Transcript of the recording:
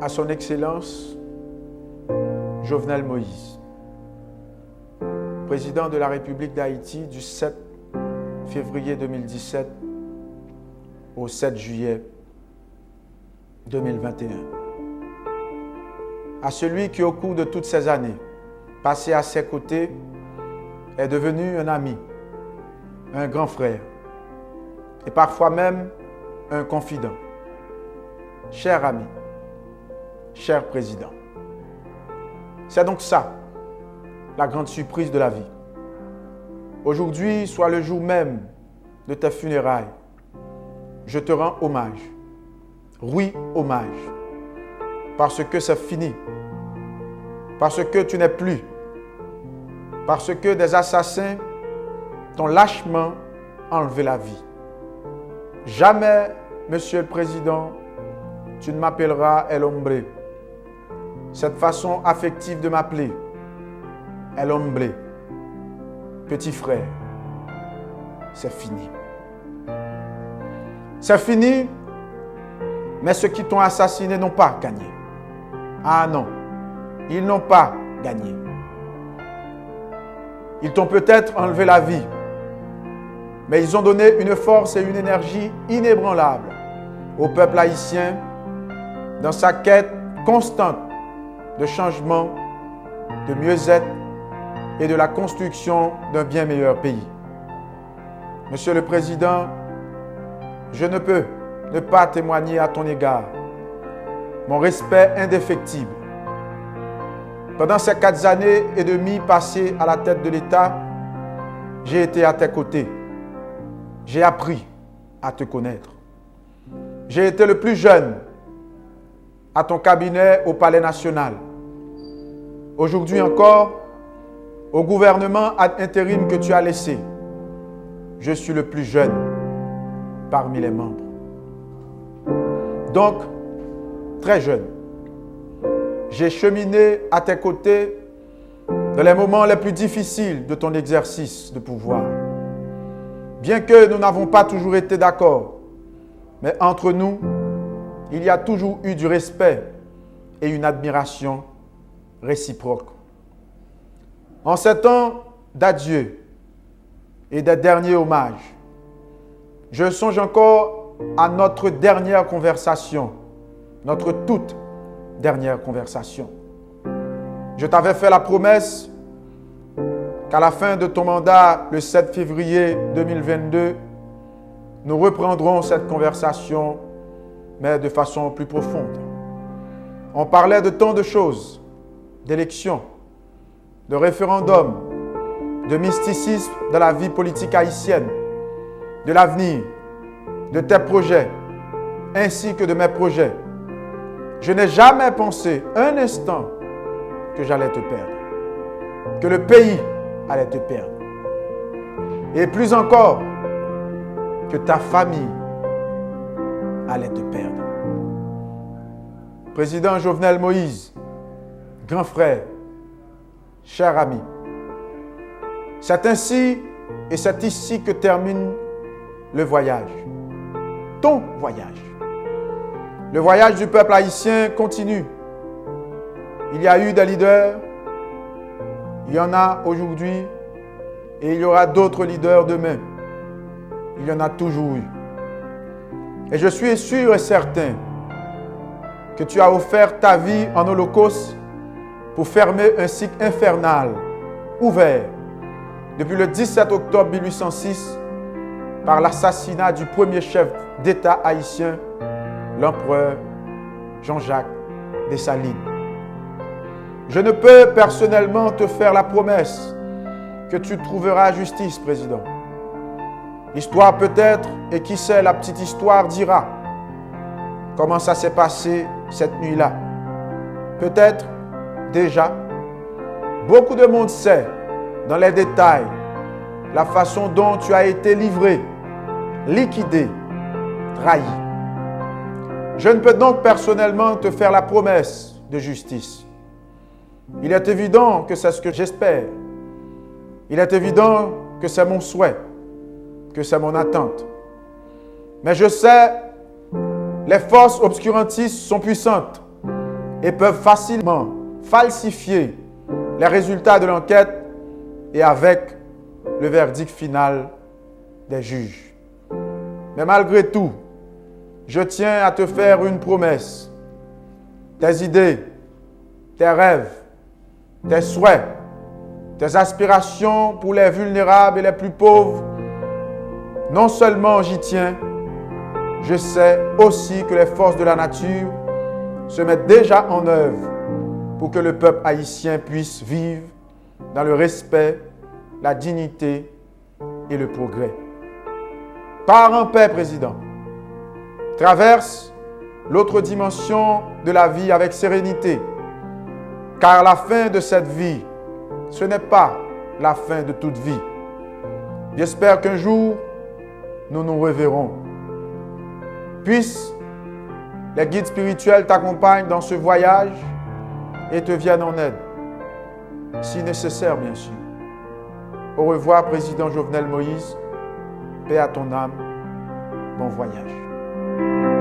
à son Excellence Jovenel Moïse, président de la République d'Haïti du 7 février 2017 au 7 juillet 2021. À celui qui, au cours de toutes ces années passées à ses côtés, est devenu un ami, un grand frère et parfois même un confident. Cher ami, cher président, c'est donc ça, la grande surprise de la vie. Aujourd'hui, soit le jour même de tes funérailles, je te rends hommage. Oui, hommage. Parce que c'est fini. Parce que tu n'es plus. Parce que des assassins t'ont lâchement enlevé la vie. Jamais, Monsieur le Président, tu ne m'appelleras El Hombre. Cette façon affective de m'appeler El Hombre, petit frère, c'est fini. C'est fini, mais ceux qui t'ont assassiné n'ont pas gagné. Ah non, ils n'ont pas gagné. Ils t'ont peut-être enlevé la vie, mais ils ont donné une force et une énergie inébranlables au peuple haïtien dans sa quête constante de changement, de mieux-être et de la construction d'un bien meilleur pays. Monsieur le Président, je ne peux ne pas témoigner à ton égard mon respect indéfectible. Pendant ces 4 années et demie passées à la tête de l'État, j'ai été à tes côtés. J'ai appris à te connaître. J'ai été le plus jeune à ton cabinet au Palais national. Aujourd'hui encore, au gouvernement ad intérim que tu as laissé, je suis le plus jeune parmi les membres. Donc, très jeune, j'ai cheminé à tes côtés dans les moments les plus difficiles de ton exercice de pouvoir. Bien que nous n'avons pas toujours été d'accord, mais entre nous, il y a toujours eu du respect et une admiration réciproque. En ces temps d'adieu et des derniers hommages, je songe encore à notre dernière conversation, notre toute dernière conversation. Je t'avais fait la promesse qu'à la fin de ton mandat, le 7 février 2022, nous reprendrons cette conversation, mais de façon plus profonde. On parlait de tant de choses, d'élections, de référendums, de mysticisme dans la vie politique haïtienne, de l'avenir, de tes projets, ainsi que de mes projets. Je n'ai jamais pensé un instant que j'allais te perdre, que le pays allait te perdre. Et plus encore, que ta famille allait te perdre. Président Jovenel Moïse, grand frère, cher ami, c'est ainsi et c'est ici que termine le voyage. Ton voyage. Le voyage du peuple haïtien continue. Il y a eu des leaders, il y en a aujourd'hui et il y aura d'autres leaders demain. Il y en a toujours eu. Et je suis sûr et certain que tu as offert ta vie en holocauste pour fermer un cycle infernal ouvert depuis le 17 octobre 1806 par l'assassinat du premier chef d'État haïtien, l'empereur Jean-Jacques Dessalines. Je ne peux personnellement te faire la promesse que tu trouveras justice, président. L'histoire peut-être, et qui sait, la petite histoire dira comment ça s'est passé cette nuit-là. Peut-être, déjà, beaucoup de monde sait, dans les détails, la façon dont tu as été livré, liquidé, trahi. Je ne peux donc personnellement te faire la promesse de justice. Il est évident que c'est ce que j'espère. Il est évident que c'est mon souhait, que c'est mon attente. Mais je sais, les forces obscurantistes sont puissantes et peuvent facilement falsifier les résultats de l'enquête et avec le verdict final des juges. Mais malgré tout, je tiens à te faire une promesse. Tes idées, tes rêves, tes souhaits, tes aspirations pour les vulnérables et les plus pauvres, non seulement j'y tiens, je sais aussi que les forces de la nature se mettent déjà en œuvre pour que le peuple haïtien puisse vivre dans le respect, la dignité et le progrès. Pars en paix, Président. Traverse l'autre dimension de la vie avec sérénité, car la fin de cette vie, ce n'est pas la fin de toute vie. J'espère qu'un jour, nous nous reverrons. Puisse les guides spirituels t'accompagnent dans ce voyage et te viennent en aide, si nécessaire bien sûr. Au revoir, Président Jovenel Moïse. Paix à ton âme. Bon voyage.